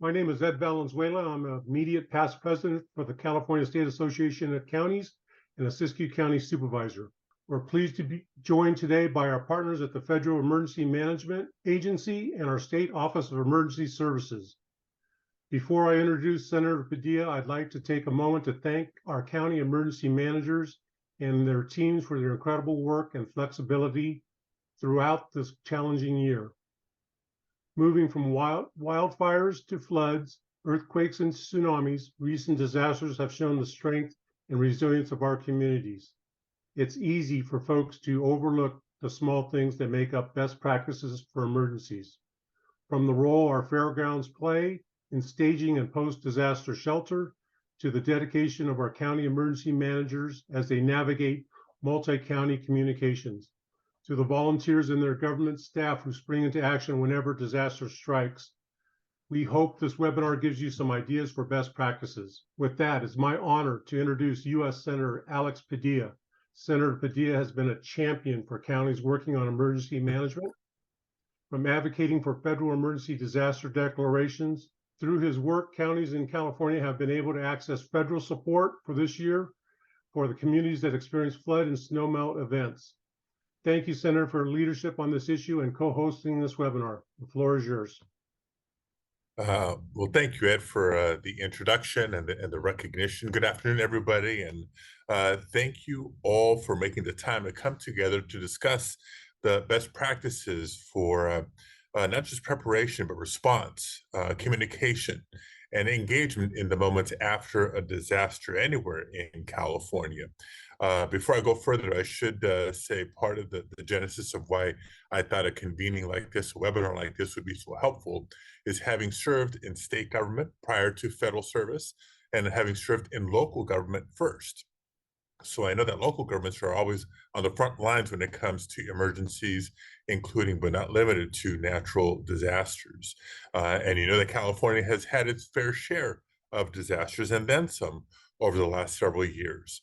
My name is Ed Valenzuela. I'm an immediate past president for the California State Association of Counties and a Siskiyou County Supervisor. We're pleased to be joined today by our partners at the Federal Emergency Management Agency and our State Office of Emergency Services. Before I introduce Senator Padilla, I'd like to take a moment to thank our county emergency managers and their teams for their incredible work and flexibility throughout this challenging year. Moving from wildfires to floods, earthquakes, and tsunamis, recent disasters have shown the strength and resilience of our communities. It's easy for folks to overlook the small things that make up best practices for emergencies. From the role our fairgrounds play in staging and post-disaster shelter, to the dedication of our county emergency managers as they navigate multi-county communications, to the volunteers and their government staff who spring into action whenever disaster strikes. We hope this webinar gives you some ideas for best practices. With that, it's my honor to introduce U.S. Senator Alex Padilla. Senator Padilla has been a champion for counties working on emergency management. From advocating for federal emergency disaster declarations, through his work, counties in California have been able to access federal support for this year for the communities that experience flood and snowmelt events. Thank you, Senator, for leadership on this issue and co-hosting this webinar. The floor is yours. Well, thank you, Ed, for the introduction and the recognition. Good afternoon, everybody, and thank you all for making the time to come together to discuss the best practices for not just preparation, but response, communication, and engagement in the moments after a disaster anywhere in California. Before I go further, I should say part of the genesis of why I thought a convening like this, a webinar like this would be so helpful is having served in state government prior to federal service and having served in local government first. So I know that local governments are always on the front lines when it comes to emergencies, including but not limited to natural disasters. And you know that California has had its fair share of disasters and then some over the last several years.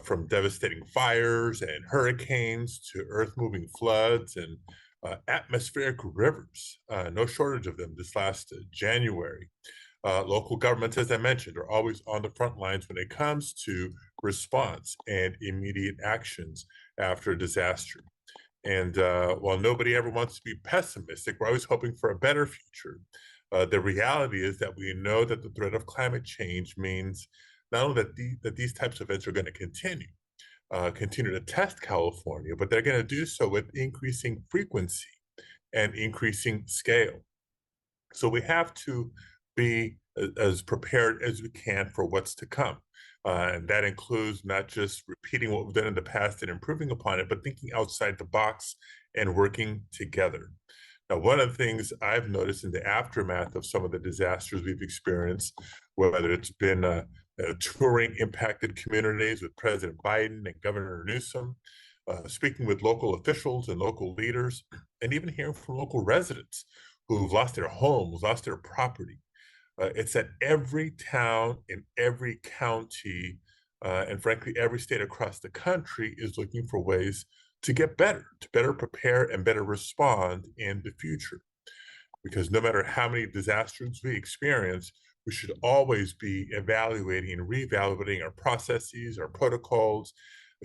From devastating fires and hurricanes to earth-moving floods and atmospheric rivers, no shortage of them this last January. Local governments, as I mentioned, are always on the front lines when it comes to response and immediate actions after a disaster. And while nobody ever wants to be pessimistic, we're always hoping for a better future. The reality is that we know that the threat of climate change means not only that these types of events are going to continue to test California, but they're going to do so with increasing frequency and increasing scale. So we have to be as prepared as we can for what's to come. And that includes not just repeating what we've done in the past and improving upon it, but thinking outside the box and working together. Now, one of the things I've noticed in the aftermath of some of the disasters we've experienced, whether it's been touring impacted communities with President Biden and Governor Newsom, speaking with local officials and local leaders, and even hearing from local residents who've lost their homes, lost their property. It's that every town in every county, and frankly, every state across the country is looking for ways to get better, to better prepare and better respond in the future. Because no matter how many disasters we experience, we should always be evaluating and reevaluating our processes, our protocols,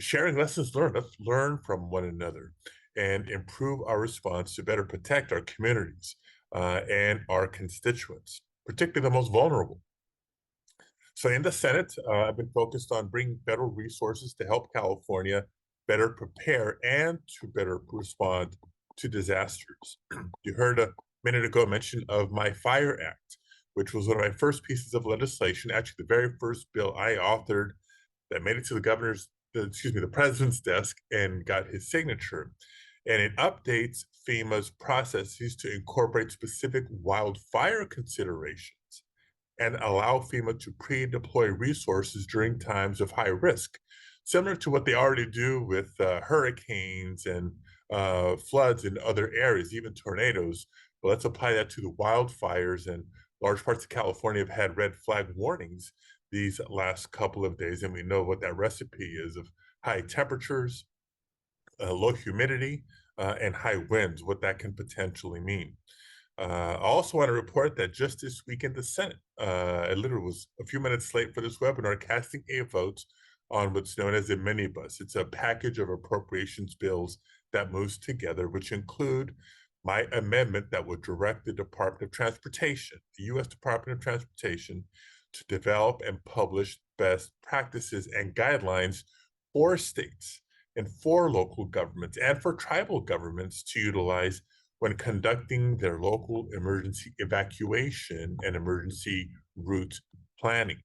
sharing lessons learned. Let's learn from one another and improve our response to better protect our communities and our constituents, particularly the most vulnerable. So in the Senate, I've been focused on bringing federal resources to help California better prepare and to better respond to disasters. You heard a minute ago mention of my Fire Act, which was one of my first pieces of legislation, actually the very first bill I authored that made it to the president's desk and got his signature. And it updates FEMA's processes to incorporate specific wildfire considerations and allow FEMA to pre-deploy resources during times of high risk, similar to what they already do with hurricanes and floods in other areas, even tornadoes. But let's apply that to the wildfires, and large parts of California have had red flag warnings these last couple of days, and we know what that recipe is of high temperatures, low humidity, and high winds, what that can potentially mean. I also want to report that just this weekend, the Senate, I literally was a few minutes late for this webinar, casting a vote on what's known as the minibus. It's a package of appropriations bills that moves together, which include my amendment that would direct the Department of Transportation, the U.S. Department of Transportation, to develop and publish best practices and guidelines for states and for local governments and for tribal governments to utilize when conducting their local emergency evacuation and emergency route planning.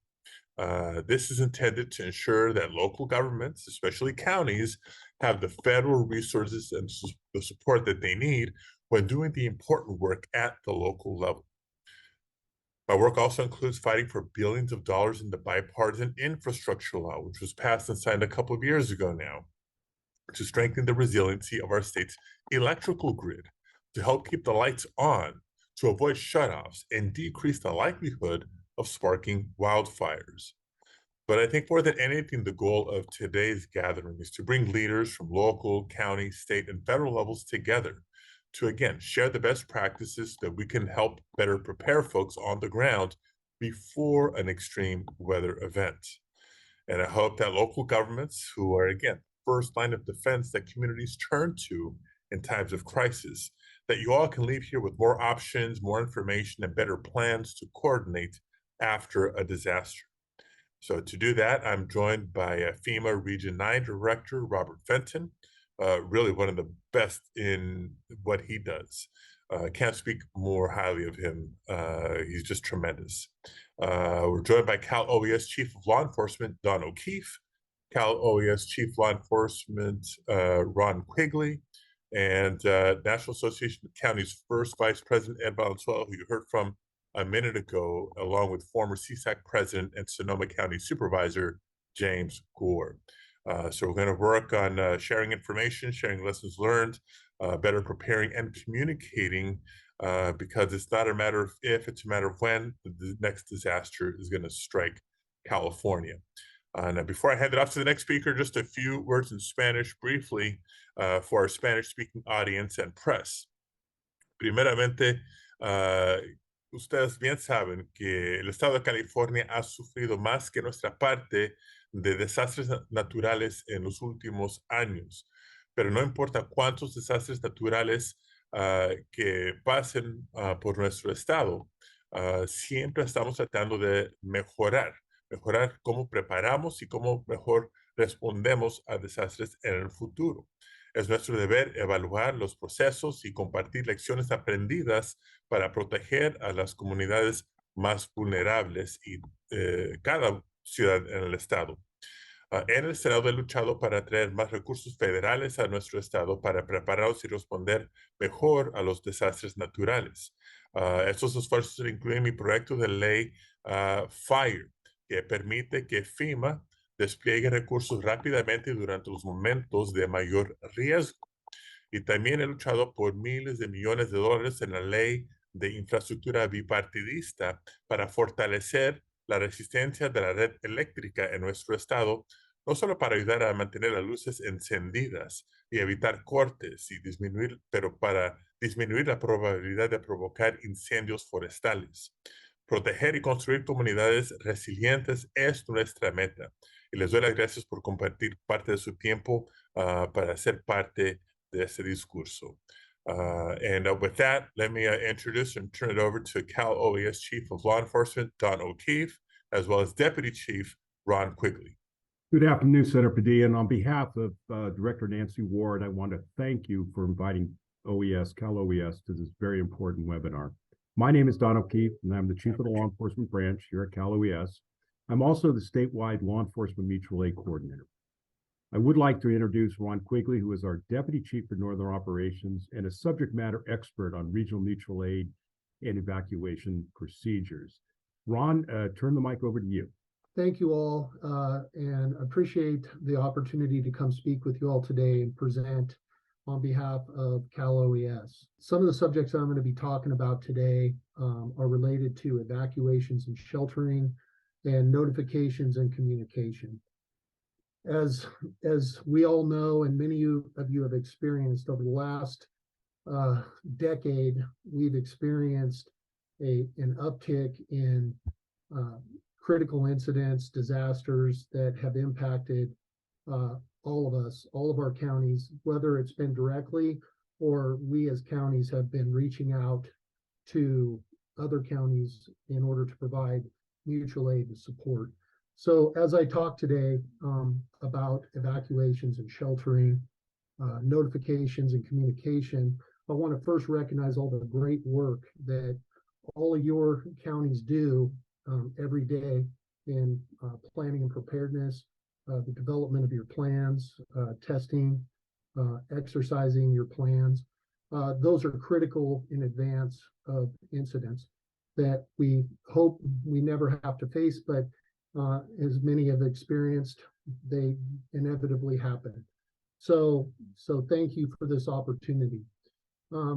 This is intended to ensure that local governments, especially counties, have the federal resources and the support that they need when doing the important work at the local level. My work also includes fighting for billions of dollars in the bipartisan infrastructure law, which was passed and signed a couple of years ago now, to strengthen the resiliency of our state's electrical grid, to help keep the lights on, to avoid shutoffs, and decrease the likelihood of sparking wildfires. But I think more than anything, the goal of today's gathering is to bring leaders from local, county, state, and federal levels together to, again, share the best practices that we can help better prepare folks on the ground before an extreme weather event. And I hope that local governments, who are, again, first line of defense that communities turn to in times of crisis, that you all can leave here with more options, more information, and better plans to coordinate after a disaster. So to do that, I'm joined by FEMA Region 9 Director, Robert Fenton, really one of the best in what he does. Can't speak more highly of him. He's just tremendous. We're joined by CalOES Chief of Law Enforcement, Don O'Keefe, CalOES Chief Law Enforcement, Ron Quigley, and National Association of Counties First Vice President Ed Valenzuela, who you heard from a minute ago, along with former CSAC President and Sonoma County Supervisor, James Gore. So we're going to work on sharing information, sharing lessons learned, better preparing and communicating, because it's not a matter of if, it's a matter of when the next disaster is going to strike California. Now, before I hand it off to the next speaker, just a few words in Spanish briefly for our Spanish-speaking audience and press. Primeramente, ustedes bien saben que el estado de California ha sufrido más que nuestra parte de desastres naturales en los últimos años, pero no importa cuántos desastres naturales que pasen por nuestro estado, siempre estamos tratando de mejorar cómo preparamos y cómo mejor respondemos a desastres en el futuro. Es nuestro deber evaluar los procesos y compartir lecciones aprendidas para proteger a las comunidades más vulnerables y cada ciudad en el estado. En el Senado he luchado para traer más recursos federales a nuestro estado para prepararnos y responder mejor a los desastres naturales. Estos esfuerzos incluyen mi proyecto de ley FIRE, que permite que FEMA despliegue recursos rápidamente durante los momentos de mayor riesgo. Y también he luchado por miles de millones de dólares en la ley de infraestructura bipartidista para fortalecer la resistencia de la red eléctrica en nuestro estado, no solo para ayudar a mantener las luces encendidas y evitar cortes y pero para disminuir la probabilidad de provocar incendios forestales. Proteger y construir comunidades resilientes es nuestra meta. Y les doy las gracias por compartir parte de su tiempo para ser parte de este discurso. And with that, let me introduce and turn it over to CalOES Chief of Law Enforcement, Don O'Keefe, as well as Deputy Chief Ron Quigley. Good afternoon, Senator Padilla. And on behalf of Director Nancy Ward, I want to thank you for inviting CalOES to this very important webinar. My name is Don O'Keefe, and I'm the Chief of the Law Enforcement Branch here at CalOES. I'm also the statewide Law Enforcement Mutual Aid Coordinator. I would like to introduce Ron Quigley, who is our Deputy Chief for Northern Operations and a subject matter expert on regional mutual aid and evacuation procedures. Ron, turn the mic over to you. Thank you all, and appreciate the opportunity to come speak with you all today and present on behalf of CalOES. Some of the subjects I'm going to be talking about today are related to evacuations and sheltering and notifications and communication. As we all know, and many of you have experienced over the last decade, we've experienced an uptick in critical incidents, disasters that have impacted all of us, all of our counties, whether it's been directly or we as counties have been reaching out to other counties in order to provide mutual aid and support. So as I talk today about evacuations and sheltering, notifications and communication, I want to first recognize all the great work that all of your counties do every day in planning and preparedness, the development of your plans, testing, exercising your plans. Those are critical in advance of incidents that we hope we never have to face, but as many have experienced, they inevitably happen. So thank you for this opportunity. I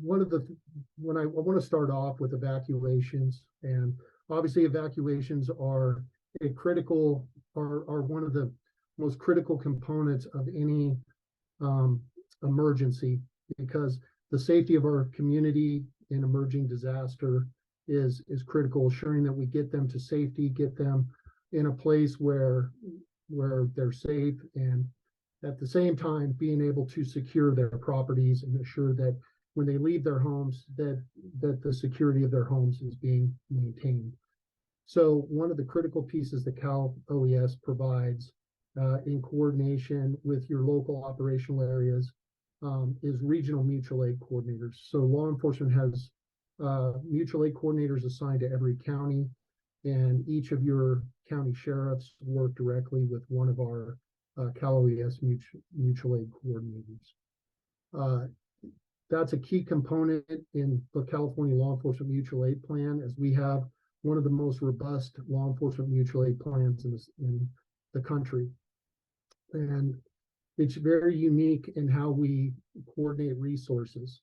want to start off with evacuations, and obviously evacuations are one of the most critical components of any emergency, because the safety of our community in emerging disaster is critical, ensuring that we get them to safety, get them in a place where they're safe, and at the same time being able to secure their properties and ensure that when they leave their homes that the security of their homes is being maintained. So one of the critical pieces that CalOES provides in coordination with your local operational areas is regional mutual aid coordinators. So law enforcement has mutual aid coordinators assigned to every county, and each of your county sheriffs work directly with one of our CalOES mutual aid coordinators. That's a key component in the California Law Enforcement Mutual Aid Plan, as we have one of the most robust law enforcement mutual aid plans in the country. And it's very unique in how we coordinate resources.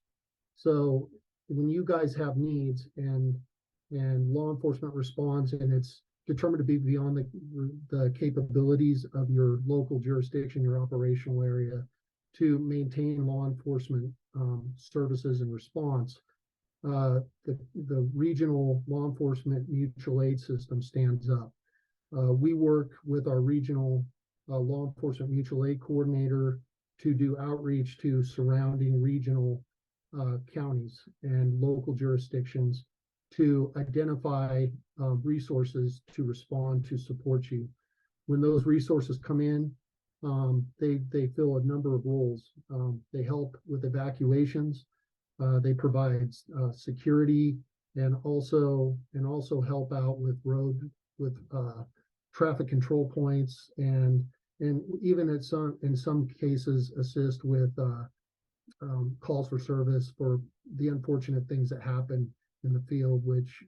So when you guys have needs and law enforcement responds and it's determined to be beyond the capabilities of your local jurisdiction, your operational area, to maintain law enforcement services and response, the regional law enforcement mutual aid system stands up. We work with our regional law enforcement mutual aid coordinator to do outreach to surrounding regional counties and local jurisdictions to identify resources to respond to support you. When those resources come in, they fill a number of roles. They help with evacuations. They provide security and also help out with traffic control points and even in some cases assist with calls for service for the unfortunate things that happen in the field, which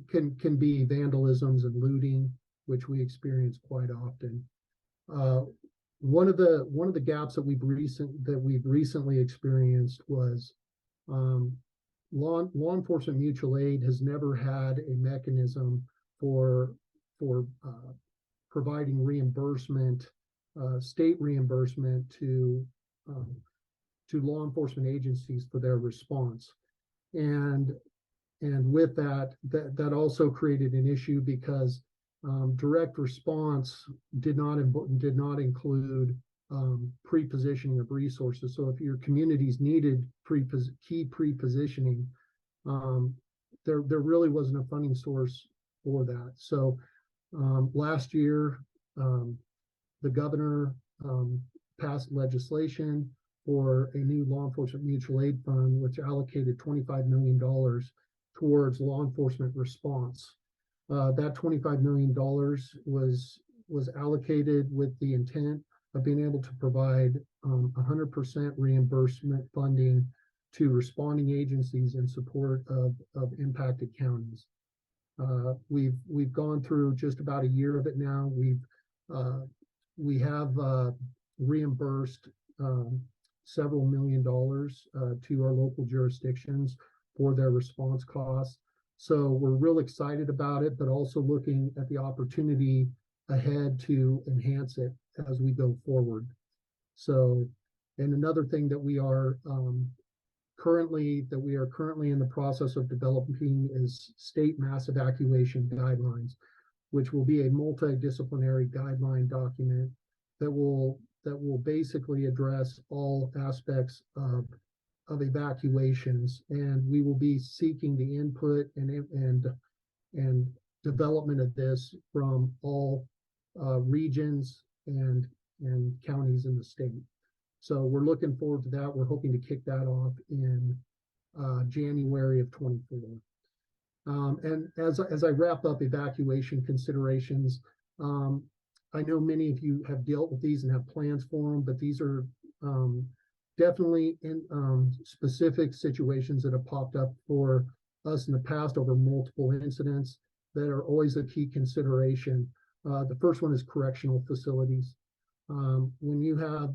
can be vandalisms and looting, which we experience quite often. One of the gaps that we've recently experienced was law enforcement mutual aid has never had a mechanism for providing reimbursement, state reimbursement to law enforcement agencies for their response. And with that also created an issue because direct response did not include pre-positioning of resources. So if your communities needed key pre-positioning, there really wasn't a funding source for that. So last year, the governor passed legislation for a new law enforcement mutual aid fund, which allocated $25 million towards law enforcement response. That $25 million was allocated with the intent of being able to provide 100% reimbursement funding to responding agencies in support of impacted counties. We've gone through just about a year of it now. We have reimbursed several $1 million to our local jurisdictions for their response costs. So we're real excited about it, but also looking at the opportunity ahead to enhance it as we go forward. So And another thing that we are currently in the process of developing is state mass evacuation guidelines, which will be a multidisciplinary guideline document that will basically address all aspects of evacuations, and we will be seeking the input and development of this from all regions and counties in the state. So we're looking forward to that. We're hoping to kick that off in January of 24. And as I wrap up evacuation considerations, I know many of you have dealt with these and have plans for them, but these are definitely in specific situations that have popped up for us in the past over multiple incidents that are always a key consideration. The first one is correctional facilities. When you have,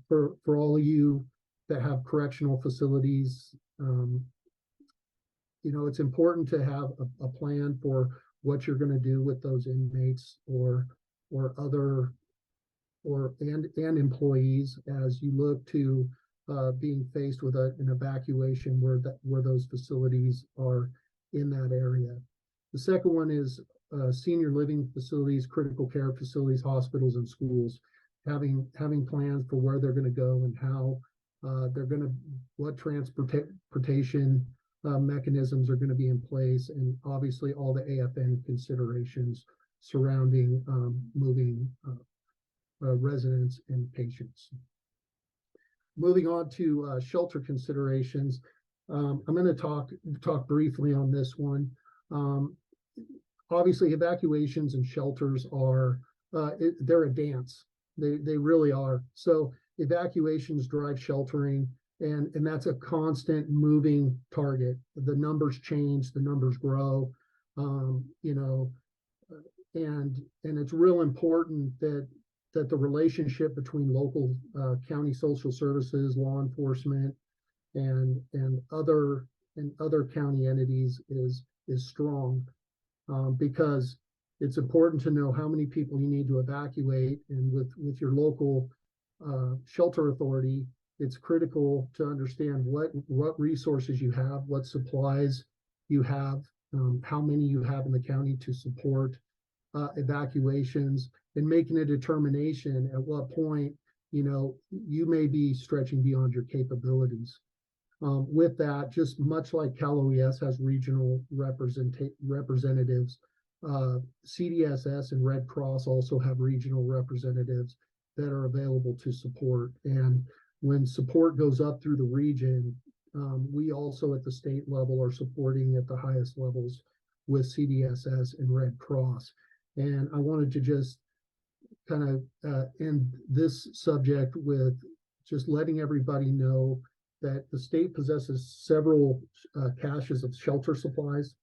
for all of you that have correctional facilities, you know, it's important to have a plan for what you're going to do with those inmates or employees as you look to being faced with an evacuation where those facilities are in that area. The second one is senior living facilities, critical care facilities, hospitals, and schools. Having plans for where they're going to go and how what transportation mechanisms are going to be in place, and obviously all the AFN considerations surrounding moving residents and patients. Moving on to shelter considerations, I'm going to talk briefly on this one. Obviously, evacuations and shelters are they're a dance. They really are. So evacuations drive sheltering, and that's a constant moving target. The numbers change, the numbers grow, you know, and it's real important that the relationship between local county social services, law enforcement, and other county entities is strong, because it's important to know how many people you need to evacuate, and with your local shelter authority, it's critical to understand what resources you have, what supplies you have, how many you have in the county to support evacuations, and making a determination at what point, you know, you may be stretching beyond your capabilities. With that, just much like CalOES has regional representatives, CDSS and Red Cross also have regional representatives that are available to support. And when support goes up through the region, we also at the state level are supporting at the highest levels with CDSS and Red Cross. And I wanted to just kind of end this subject with just letting everybody know that the state possesses several caches of shelter supplies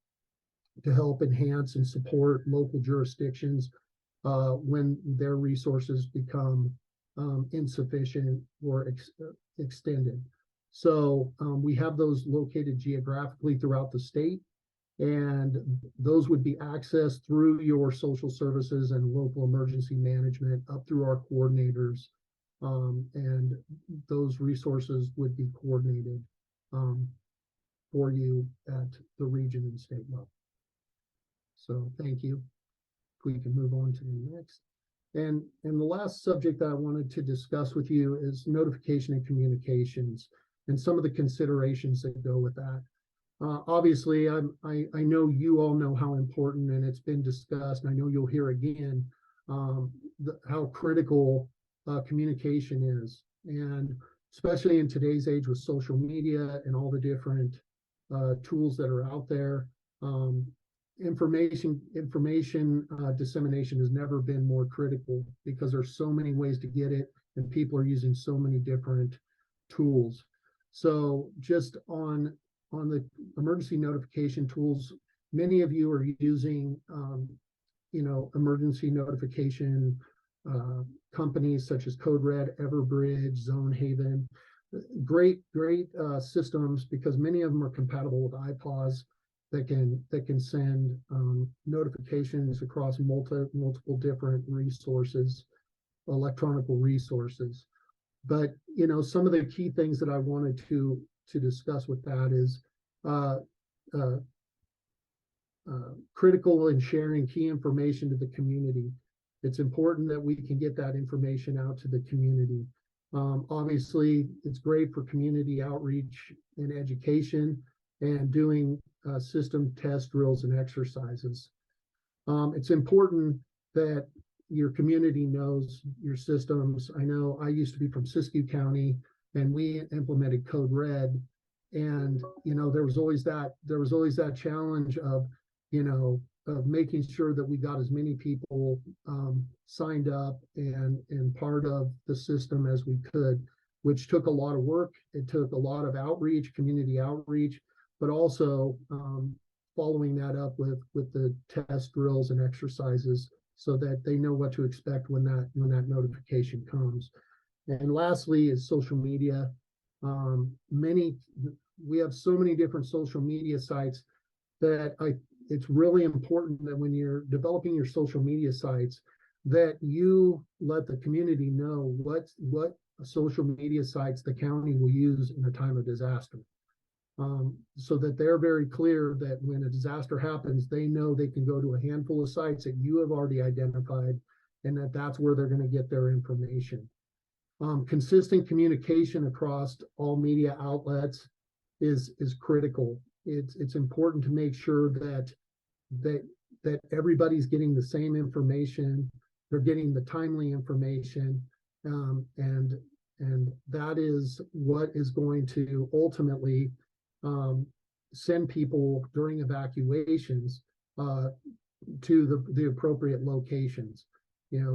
to help enhance and support local jurisdictions when their resources become insufficient or extended. So we have those located geographically throughout the state, and those would be accessed through your social services and local emergency management up through our coordinators, and those resources would be coordinated for you at the region and state level. So thank you. If we can move on to the next. And the last subject that I wanted to discuss with you is notification and communications and some of the considerations that go with that. Obviously, I know you all know how important, and it's been discussed, and I know you'll hear again, how critical communication is. And especially in today's age with social media and all the different tools that are out there, information dissemination has never been more critical, because there's so many ways to get it, and people are using so many different tools. So just on the emergency notification tools, many of you are using, you know, emergency notification companies such as Code Red, Everbridge, Zone Haven. Great systems, because many of them are compatible with iPods that can send notifications across multiple different resources, electronic resources. But some of the key things that I wanted to discuss with that is critical in sharing key information to the community. It's important that we can get that information out to the community. Obviously, it's great for community outreach and education and doing system test drills and exercises. It's important that your community knows your systems. I know I used to be from Siskiyou County, and we implemented Code Red, and there was always that challenge of making sure that we got as many people signed up and part of the system as we could, which took a lot of work. It took a lot of outreach, community outreach, but also following that up with the test drills and exercises so that they know what to expect when that notification comes. And lastly is social media. We have so many different social media sites that it's really important that when you're developing your social media sites, that you let the community know what social media sites the county will use in a time of disaster. So that they're very clear that when a disaster happens, they know they can go to a handful of sites that you have already identified, and that's where they're going to get their information. Consistent communication across all media outlets is critical. It's important to make sure that everybody's getting the same information, they're getting the timely information, and that is what is going to ultimately send people during evacuations to the appropriate locations.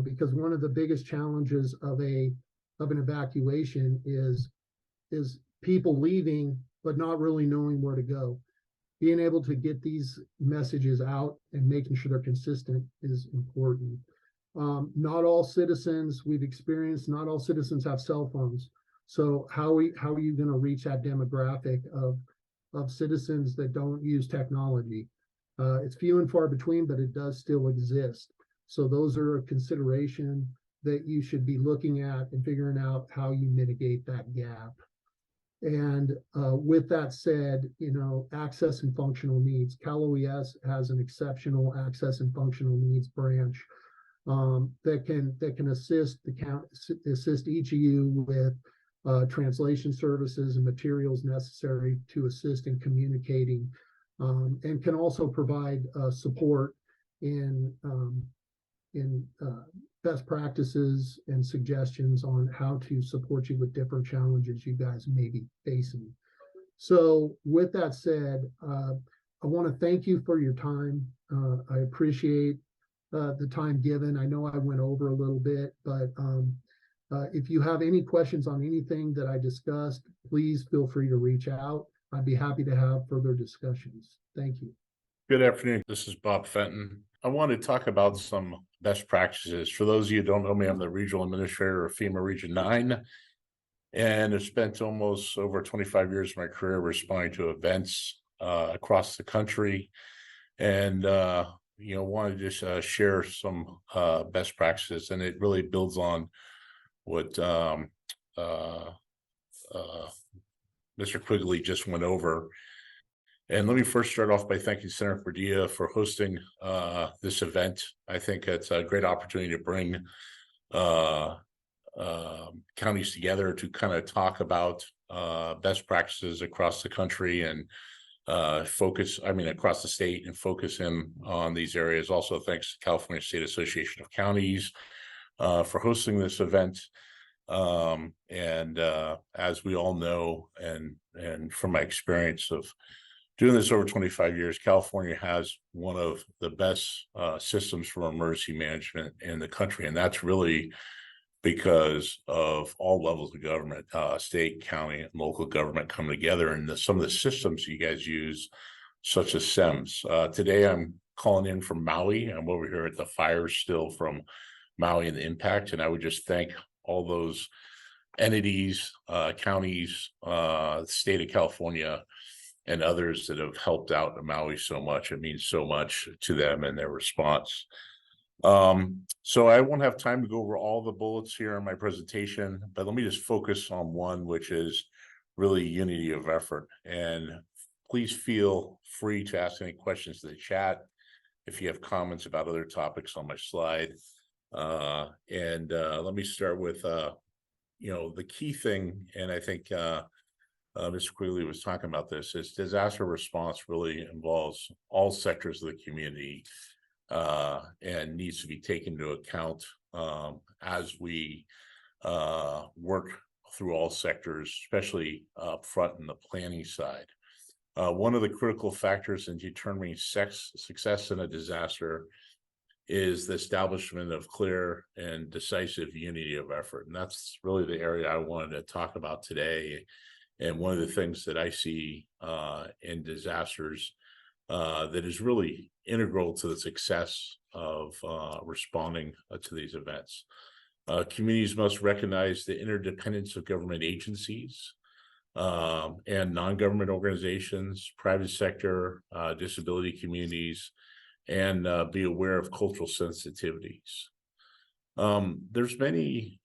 Because one of the biggest challenges of an evacuation is people leaving but not really knowing where to go. Being able to get these messages out and making sure they're consistent is important. Not all citizens, we've experienced, not all citizens have cell phones. So how are you going to reach that demographic of citizens that don't use technology? It's few and far between, but it does still exist. So those are a consideration that you should be looking at and figuring out how you mitigate that gap. And with that said, access and functional needs. CalOES has an exceptional access and functional needs branch that can assist each of you with translation services and materials necessary to assist in communicating, and can also provide support in best practices and suggestions on how to support you with different challenges you guys may be facing. So with that said, I want to thank you for your time. I appreciate the time given. I know I went over a little bit, but if you have any questions on anything that I discussed, please feel free to reach out. I'd be happy to have further discussions. Thank you. Good afternoon. This is Bob Fenton. I want to talk about some best practices. For those of you who don't know me, I'm the regional administrator of FEMA Region 9, and I've spent almost over 25 years of my career responding to events across the country. And wanted to just share some best practices, and it really builds on what Mr. Quigley just went over. And let me first start off by thanking Senator Padilla for hosting this event. I think it's a great opportunity to bring counties together to kind of talk about best practices across the country and across the state, and focus in on these areas. Also, thanks to California State Association of Counties for hosting this event. As we all know, and from my experience of doing this over 25 years, California has one of the best systems for emergency management in the country. And that's really because of all levels of government, state, county, and local government coming together. And some of the systems you guys use, such as SEMS. Today, I'm calling in from Maui. I'm over here at the fires still from Maui and the impact. And I would just thank all those entities, counties, state of California, and others that have helped out in Maui so much. It means so much to them and their response. So I won't have time to go over all the bullets here in my presentation, but let me just focus on one, which is really unity of effort. And please feel free to ask any questions in the chat if you have comments about other topics on my slide. Let me start with, the key thing, and I think Mr. Quigley was talking about this, is disaster response really involves all sectors of the community and needs to be taken into account as we work through all sectors, especially up front in the planning side. One of the critical factors in determining success in a disaster is the establishment of clear and decisive unity of effort. And that's really the area I wanted to talk about today. And one of the things that I see in disasters that is really integral to the success of responding to these events. Communities must recognize the interdependence of government agencies and non-government organizations, private sector, disability communities, and be aware of cultural sensitivities. There's many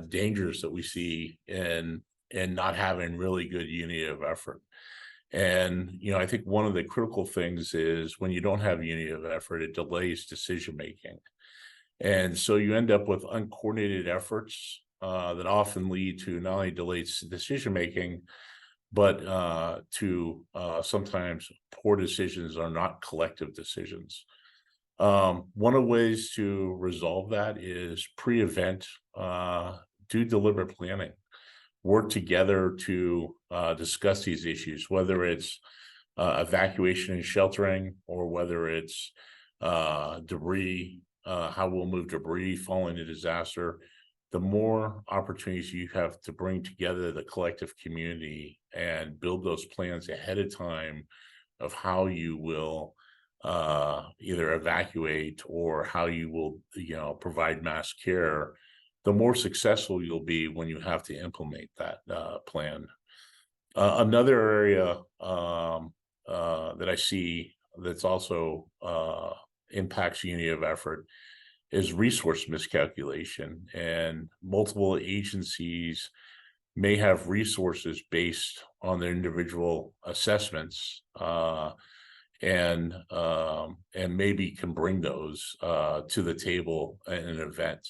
dangers that we see in not having really good unity of effort. And, I think one of the critical things is when you don't have unity of effort, it delays decision-making. And so you end up with uncoordinated efforts that often lead to not only delayed decision-making, but to sometimes poor decisions are not collective decisions. One of the ways to resolve that is pre-event, do deliberate planning. Work together to discuss these issues, whether it's evacuation and sheltering, or whether it's debris, how we'll move debris following a disaster. The more opportunities you have to bring together the collective community and build those plans ahead of time of how you will either evacuate or how you will, provide mass care, the more successful you'll be when you have to implement that plan. Another area that I see that's also impacts unity of effort is resource miscalculation, and multiple agencies may have resources based on their individual assessments and maybe can bring those to the table in an event.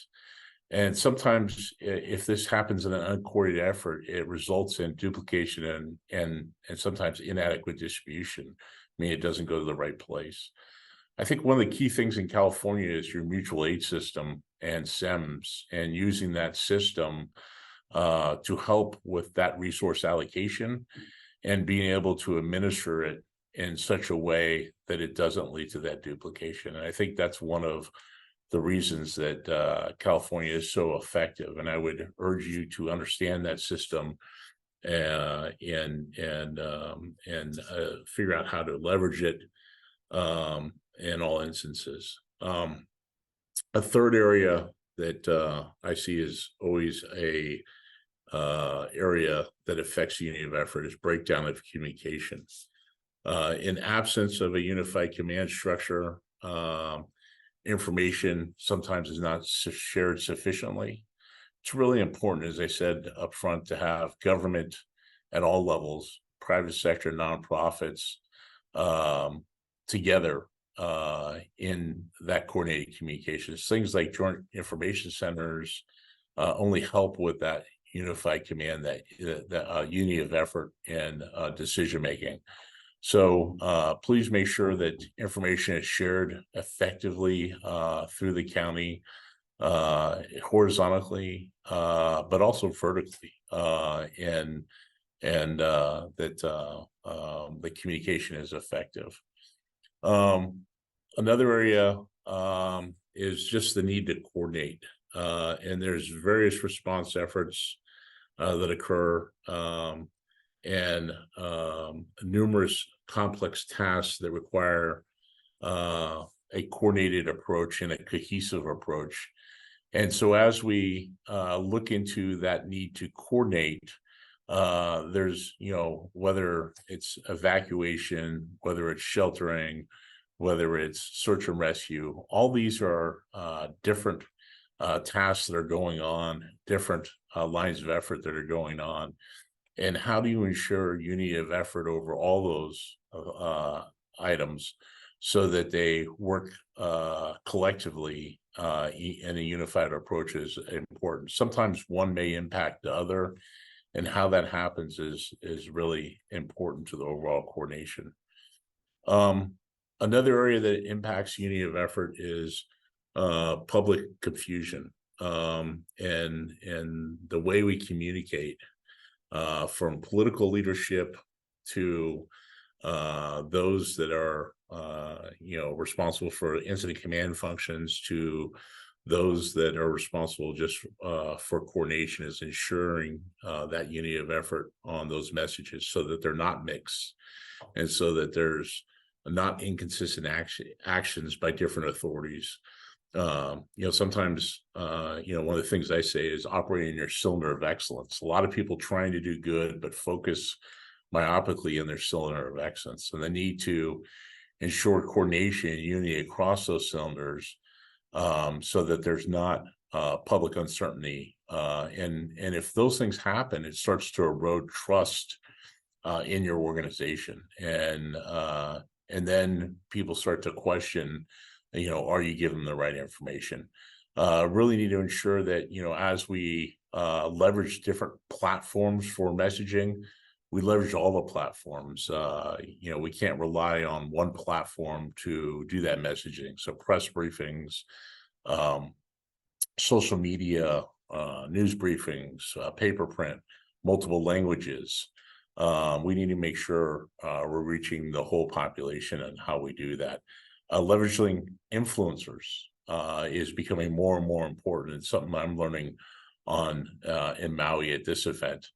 And sometimes if this happens in an uncoordinated effort, it results in duplication and sometimes inadequate distribution, meaning it doesn't go to the right place. I think one of the key things in California is your mutual aid system and SEMS, and using that system to help with that resource allocation and being able to administer it in such a way that it doesn't lead to that duplication. And I think that's one of the reasons that California is so effective. And I would urge you to understand that system and figure out how to leverage it in all instances. A third area that I see is always a area that affects unity of effort is breakdown of communication. In absence of a unified command structure, information sometimes is not shared sufficiently. It's really important, as I said up front, to have government at all levels, private sector, nonprofits, together in that coordinated communications. Things like joint information centers only help with that unified command, that unity of effort and decision making. So please make sure that information is shared effectively through the county, horizontally, but also vertically, and that the communication is effective. Another area is just the need to coordinate, and there's various response efforts that occur, and numerous complex tasks that require a coordinated approach and a cohesive approach. And so as we look into that need to coordinate, there's, whether it's evacuation, whether it's sheltering, whether it's search and rescue. All these are different tasks that are going on, different lines of effort that are going on. And how do you ensure unity of effort over all those items so that they work collectively in a unified approach is important. Sometimes one may impact the other, and how that happens is really important to the overall coordination. Another area that impacts unity of effort is public confusion, and the way we communicate, from political leadership to those that are responsible for incident command functions, to those that are responsible just for coordination, is ensuring that unity of effort on those messages so that they're not mixed, and so that there's not inconsistent actions by different authorities. Sometimes, one of the things I say is operating your cylinder of excellence. A lot of people trying to do good, but focus myopically in their cylinder of excellence, and the need to ensure coordination and unity across those cylinders, so that there's not public uncertainty. And if those things happen, it starts to erode trust in your organization, and then people start to question, are you giving them the right information? Really need to ensure that, as we leverage different platforms for messaging, we leverage all the platforms. We can't rely on one platform to do that messaging. So press briefings, social media, news briefings, paper print, multiple languages. We need to make sure we're reaching the whole population and how we do that. Leveraging influencers is becoming more and more important. It's something I'm learning on in Maui at this event.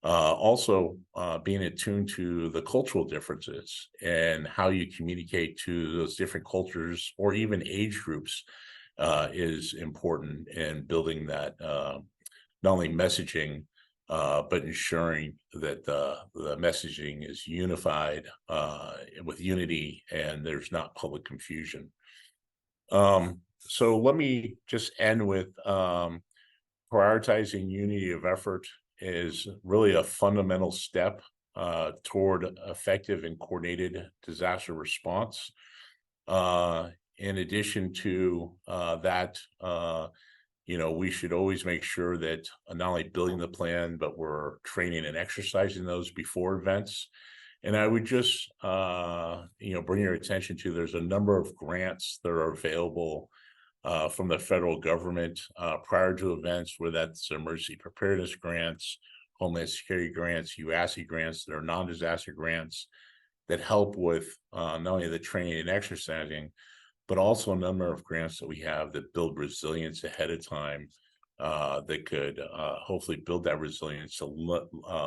Also, being attuned to the cultural differences and how you communicate to those different cultures or even age groups is important in building that, not only messaging, but ensuring that the messaging is unified with unity and there's not public confusion. So let me just end with prioritizing unity of effort is really a fundamental step toward effective and coordinated disaster response. In addition to that, we should always make sure that not only building the plan, but we're training and exercising those before events. And I would just, bring your attention to, there's a number of grants that are available from the federal government prior to events, whether that's emergency preparedness grants, Homeland Security grants, UASI grants that are non-disaster grants that help with not only the training and exercising, but also a number of grants that we have that build resilience ahead of time that could hopefully build that resilience to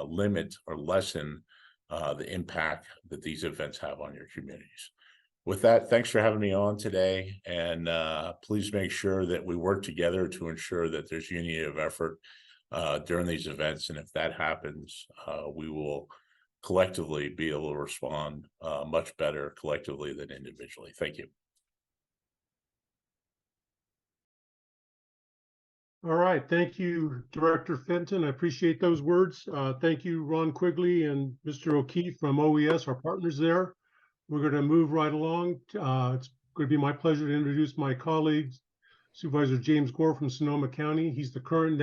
limit or lessen the impact that these events have on your communities. With that, thanks for having me on today, and please make sure that we work together to ensure that there's unity of effort during these events. And if that happens, we will collectively be able to respond much better collectively than individually. Thank you. All right. Thank you, Director Fenton. I appreciate those words. Thank you, Ron Quigley and Mr. O'Keefe from OES, our partners there. We're going to move right along. It's going to be my pleasure to introduce my colleagues, Supervisor James Gore from Sonoma County. He's the current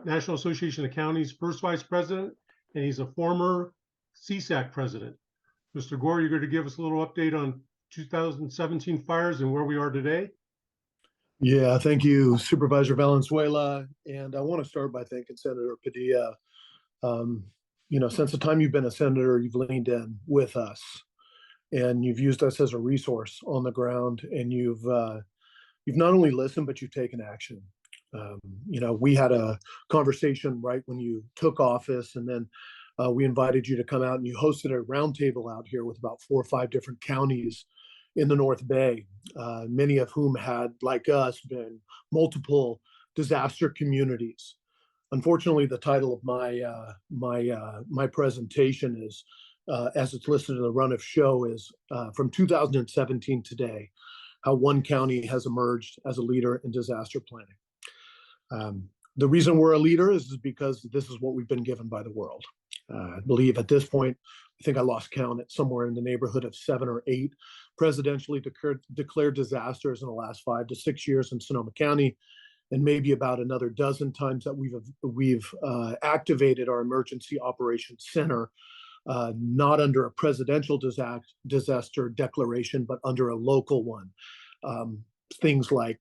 National Association of Counties first vice president, and he's a former CSAC president. Mr. Gore, you're going to give us a little update on 2017 fires and where we are today. Yeah, thank you, Supervisor Valenzuela. And I want to start by thanking Senator Padilla. Since the time you've been a senator, you've leaned in with us and you've used us as a resource on the ground. And you've not only listened, but you've taken action. We had a conversation right when you took office, and then we invited you to come out and you hosted a roundtable out here with about 4 or 5 different counties in the North Bay, many of whom had, like us, been multiple disaster communities. Unfortunately, the title of my presentation is as it's listed in the run of show, is from 2017 today, how one county has emerged as a leader in disaster planning. The reason we're a leader is because this is what we've been given by the world. I believe at this point, I think I lost count at somewhere in the neighborhood of 7 or 8 presidentially declared disasters in the last 5 to 6 years in Sonoma County, and maybe about another dozen times that we've activated our emergency operations center, not under a presidential disaster declaration, but under a local one. Things like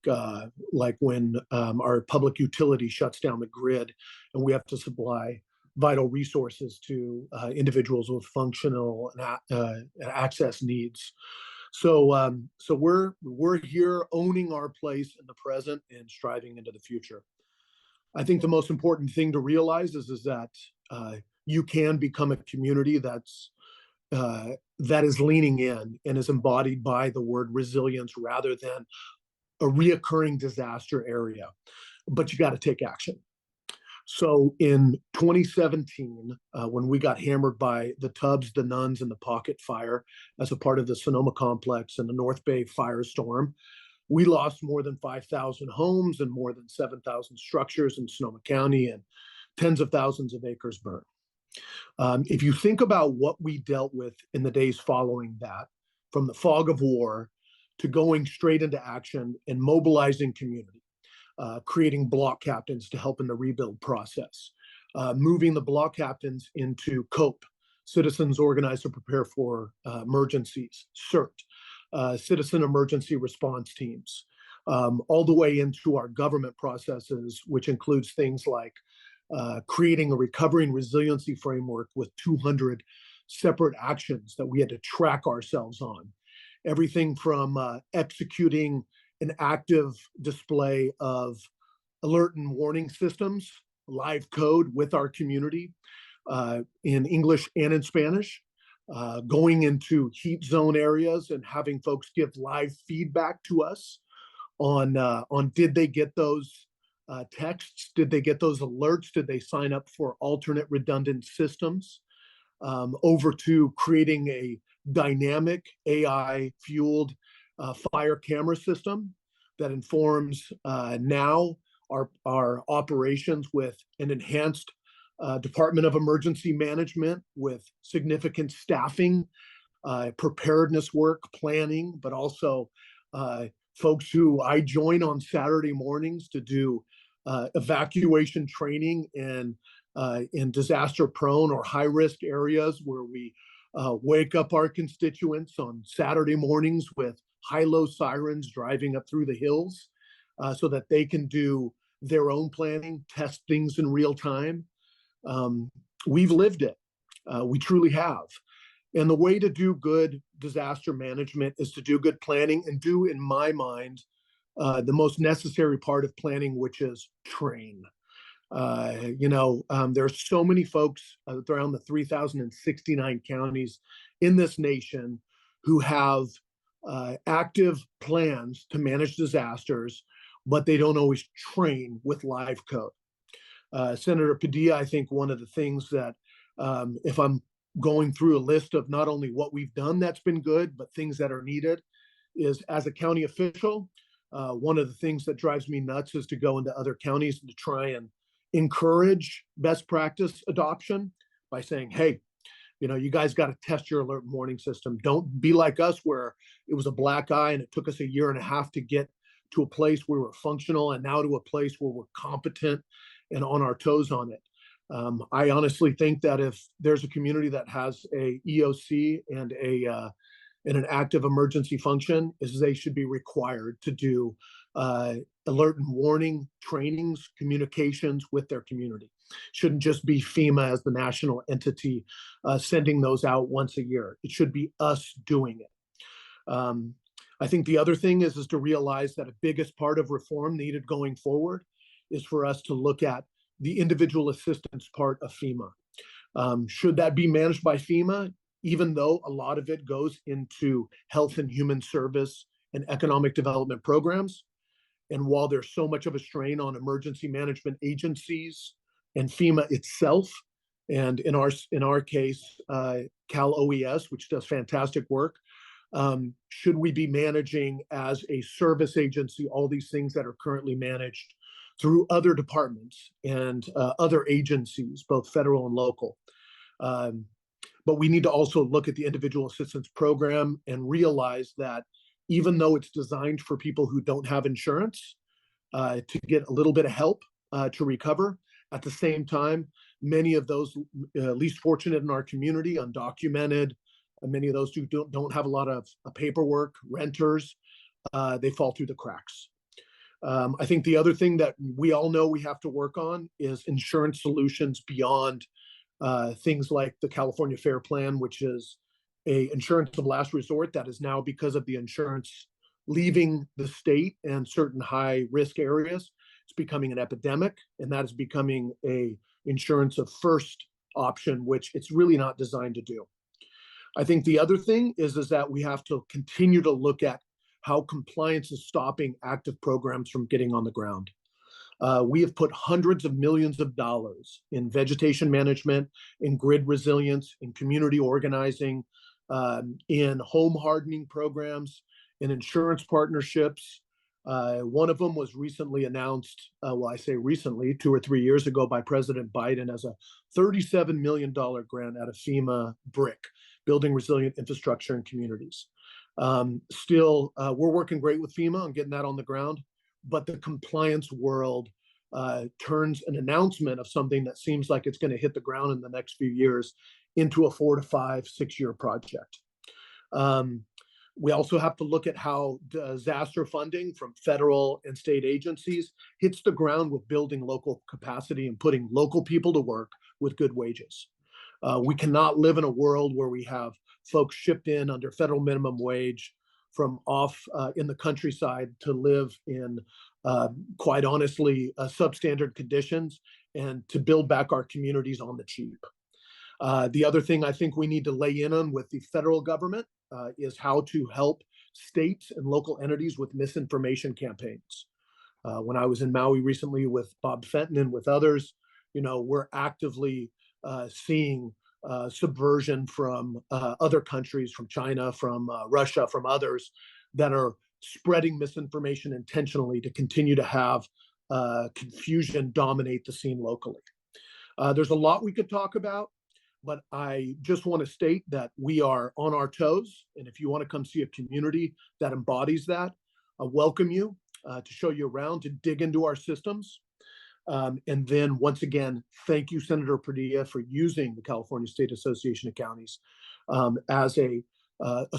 when our public utility shuts down the grid and we have to supply vital resources to individuals with functional and access needs. So we're here owning our place in the present and striving into the future. I think the most important thing to realize is that you can become a community that is leaning in and is embodied by the word resilience rather than a reoccurring disaster area, but you got to take action. So in 2017, when we got hammered by the Tubbs, the Nuns, and the Pocket Fire as a part of the Sonoma Complex and the North Bay firestorm, we lost more than 5,000 homes and more than 7,000 structures in Sonoma County, and tens of thousands of acres burned. If you think about what we dealt with in the days following that, from the fog of war to going straight into action and mobilizing community, creating block captains to help in the rebuild process, moving the block captains into COPE, Citizens Organized to Prepare for Emergencies, CERT, Citizen Emergency Response Teams, all the way into our government processes, which includes things like creating a recovery and resiliency framework with 200 separate actions that we had to track ourselves on. Everything from executing an active display of alert and warning systems, live code with our community in English and in Spanish, going into heat zone areas and having folks give live feedback to us on did they get those texts, did they get those alerts, did they sign up for alternate redundant systems, over to creating a dynamic AI-fueled fire camera system that informs now our operations with an enhanced Department of Emergency Management with significant staffing, preparedness work, planning, but also folks who I join on Saturday mornings to do evacuation training in disaster-prone or high-risk areas where we wake up our constituents on Saturday mornings with high-low sirens driving up through the hills so that they can do their own planning, test things in real time. We've lived it. We truly have. And the way to do good disaster management is to do good planning and do, in my mind, the most necessary part of planning, which is train. There's so many folks around the 3,069 counties in this nation who have active plans to manage disasters, but they don't always train with live code. Senator Padilla, I think one of the things that, if I'm going through a list of not only what we've done that's been good, but things that are needed, is as a county official, one of the things that drives me nuts is to go into other counties and to try and encourage best practice adoption by saying, hey, you guys got to test your alert warning system. Don't be like us where it was a black eye and it took us 1.5 years to get to a place where we're functional and now to a place where we're competent and on our toes on it. I honestly think that if there's a community that has a EOC and an active emergency function, is they should be required to do alert and warning trainings, communications with their community. Shouldn't just be FEMA as the national entity sending those out once a year. It should be us doing it. I think the other thing is to realize that a biggest part of reform needed going forward is for us to look at the individual assistance part of FEMA. Should that be managed by FEMA, even though a lot of it goes into health and human service and economic development programs? And while there's so much of a strain on emergency management agencies and FEMA itself And in our case, CalOES, which does fantastic work. Should we be managing as a service agency all these things that are currently managed through other departments and other agencies, both federal and local? But we need to also look at the individual assistance program and realize that even though it's designed for people who don't have insurance to get a little bit of help to recover, at the same time, many of those least fortunate in our community, undocumented, many of those who don't have a lot of paperwork, renters, they fall through the cracks. I think the other thing that we all know we have to work on is insurance solutions beyond things like the California Fair Plan, which is a insurance of last resort that is now, because of the insurance leaving the state and certain high risk areas, it's becoming an epidemic, and that is becoming a insurance of first option, which it's really not designed to do. I think the other thing is that we have to continue to look at how compliance is stopping active programs from getting on the ground. We have put hundreds of millions of dollars in vegetation management, in grid resilience, in community organizing, in home hardening programs, in insurance partnerships. One of them was recently announced, well, I say recently, 2 or 3 years ago by President Biden as a $37 million grant out of FEMA BRIC, Building Resilient Infrastructure in Communities. Still, we're working great with FEMA on getting that on the ground, but the compliance world turns an announcement of something that seems like it's going to hit the ground in the next few years into a 4 to 5, 6 year project. We also have to look at how disaster funding from federal and state agencies hits the ground with building local capacity and putting local people to work with good wages. We cannot live in a world where we have folks shipped in under federal minimum wage from off in the countryside to live in, quite honestly, substandard conditions, and to build back our communities on the cheap. The other thing I think we need to lay in on with the federal government is how to help states and local entities with misinformation campaigns. When I was in Maui recently with Bob Fenton and with others, we're actively seeing subversion from other countries, from China, from Russia, from others that are spreading misinformation intentionally to continue to have confusion dominate the scene locally. There's a lot we could talk about, but I just want to state that we are on our toes. And if you want to come see a community that embodies that, I welcome you to show you around, to dig into our systems. And then once again, thank you, Senator Padilla, for using the California State Association of Counties as a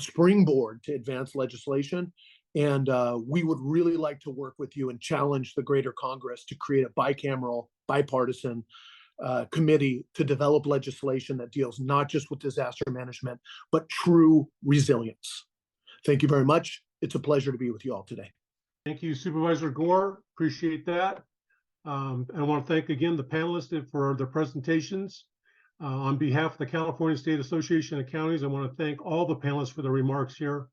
springboard to advance legislation. And we would really like to work with you and challenge the greater Congress to create a bicameral, bipartisan committee to develop legislation that deals not just with disaster management, but true resilience. Thank you very much. It's a pleasure to be with you all today. Thank you, Supervisor Gore. Appreciate that. I want to thank again the panelists for their presentations. On behalf of the California State Association of Counties, I want to thank all the panelists for their remarks here.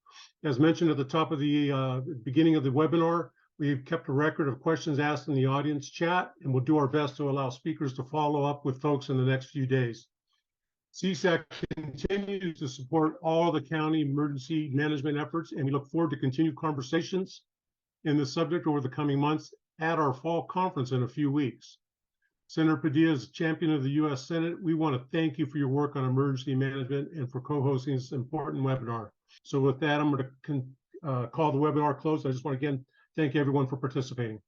As mentioned at the top of the beginning of the webinar, we've kept a record of questions asked in the audience chat, and we'll do our best to allow speakers to follow up with folks in the next few days. CSAC continues to support all the county emergency management efforts, and we look forward to continued conversations in this subject over the coming months at our fall conference in a few weeks. Senator Padilla is champion of the U.S. Senate. We want to thank you for your work on emergency management and for co-hosting this important webinar. So with that, I'm going to call the webinar closed. I just want to again thank everyone for participating.